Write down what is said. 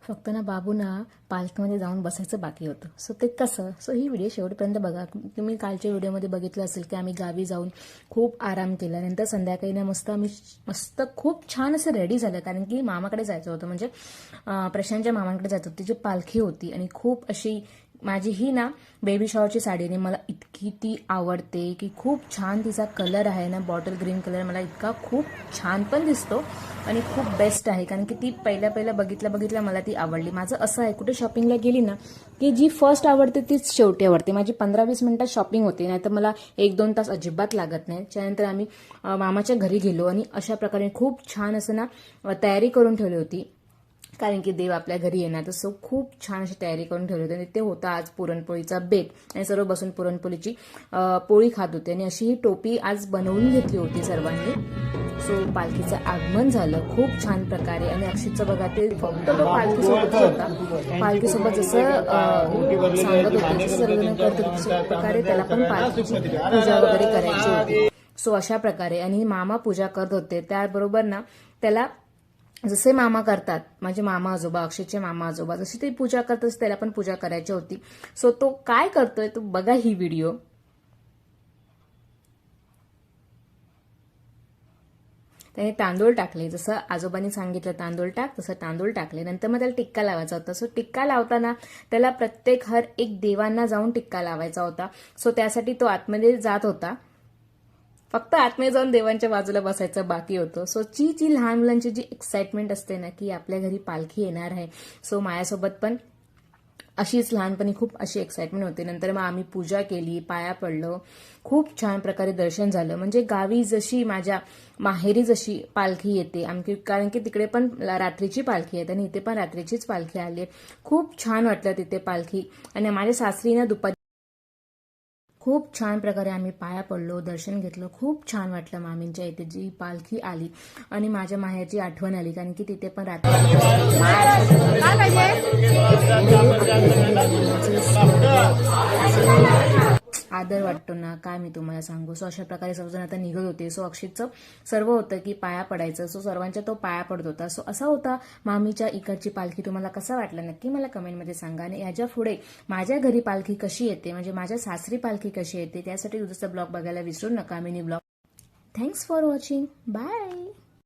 फक्त ना बाबू ना पालखीमध्ये जाऊन बसायचं बाकी होतं. सो ते कसं, सो ही व्हिडिओ शेवटपर्यंत बघा. तुम्ही कालच्या व्हिडिओमध्ये बघितलं असेल की आम्ही गावी जाऊन खूप आराम केला. नंतर संध्याकाळी ना मस्त खूप छान असं रेडी झालं, कारण की मामाकडे जायचं होतं, म्हणजे प्रशांतच्या मामांकडे जायचं होतं. तिची पालखी होती आणि खूप अशी माझी ही ना बेबी शॉवरची साडी ने मला इतकी ती आवडते की खूप छान तिचा कलर आहे ना, बॉटल ग्रीन कलर, मला इतका खूप छान पण दिसतो आणि खूप बेस्ट आहे, कारण की ती पहिल्या बघितल्या मला ती आवडली. माझं असं आहे, कुठे शॉपिंगला गेली ना की जी फर्स्ट आवडते तीच शेवटी आवडते. माझी 15-20 मिनिटात शॉपिंग होते, नाहीतर मला 1-2 तास अजिबात लागत नाही. त्यानंतर आम्ही मामाच्या घरी गेलो आणि अशा प्रकारे खूप छान असं ना तयारी करून ठेवली होती, कारण की देव आपल्या घरी येणार. तसं खूप छान अशी तयारी करून ठेवली होती आणि ते होता आज पुरणपोळीचा बेत आणि सर्व बसून पुरणपोळीची पोळी खात होते आणि अशी ही टोपी आज बनवून घेतली होती सर्वांनी. सो पालखीचं आगमन झालं खूप छान प्रकारे आणि अक्षितचं बघा, ते फक्त तो पालखीसोबत होता. पालखीसोबत जसं सांगत होते सर्वजण करत होते तशा प्रकारे त्याला पण पालखीची पूजा वगैरे करायची होती. सो अशा प्रकारे आणि मामा पूजा करत होते. त्याबरोबर ना त्याला जसे मामा करतात, माझे मामा आजोबा, अक्षयचे मामा आजोबा जशी ते पूजा करतात त्याला पण पूजा करायची होती. सो तो काय करतोय तो बघा ही व्हिडिओ. त्याने तांदूळ टाकले, जसं आजोबांनी सांगितलं तांदूळ टाक तसं तांदूळ टाकले. नंतर मग त्याला टिक्का लावायचा होता. सो टिक्का लावताना त्याला प्रत्येक हर एक देवांना जाऊन टिक्का लावायचा होता. सो त्यासाठी तो आतमध्ये जात होता. फक्त आतमध्ये जाऊन देवांच्या बाजूला बसायचं बाकी होतं. सो जी लहान मुलांची जी एक्साइटमेंट असते ना की आपल्या घरी पालखी येणार आहे, सो माझ्यासोबत पण अशीच लहानपणी खूप अशी एक्साइटमेंट होते. नंतर मग आम्ही पूजा केली, पाया पडलो, खूप छान प्रकारे दर्शन झालं. म्हणजे गावी जशी माझ्या माहेरी जशी पालखी येते आमची, कारण की तिकडे पण रात्रीची पालखी येते आणि इथे पण रात्रीचीच पालखी आली. खूप छान वाटलं तिथे पालखी. आणि माझ्या सासरीनं दुपारी खूप छान प्रकारे आम्ही पाया पडलो, दर्शन घेतलं. खूप छान वाटलं. मामींच्या इथे जी पालखी आली आणि माझ्या माहेरची आठवण आली, कारण की तिथे पण रात्री आदर वाटतो ना, काय मी तुम्हाला सांगू. सो अशा प्रकारे सर्वजण आता निघत होते. सो अक्षितचं सर्व होतं की पाया पडायचं. सो सर्वांच्या तो पाया पडत होता. सो असा होता मामीच्या इकडची पालखी. तुम्हाला कसा वाटला नक्की मला कमेंटमध्ये सांगा. आणि याच्या पुढे माझ्या घरी पालखी कशी येते, म्हणजे माझ्या सासरी पालखी कशी येते, त्यासाठी उद्याचा ब्लॉग बघायला विसरू नका, mini blog. Thanks for watching. Bye.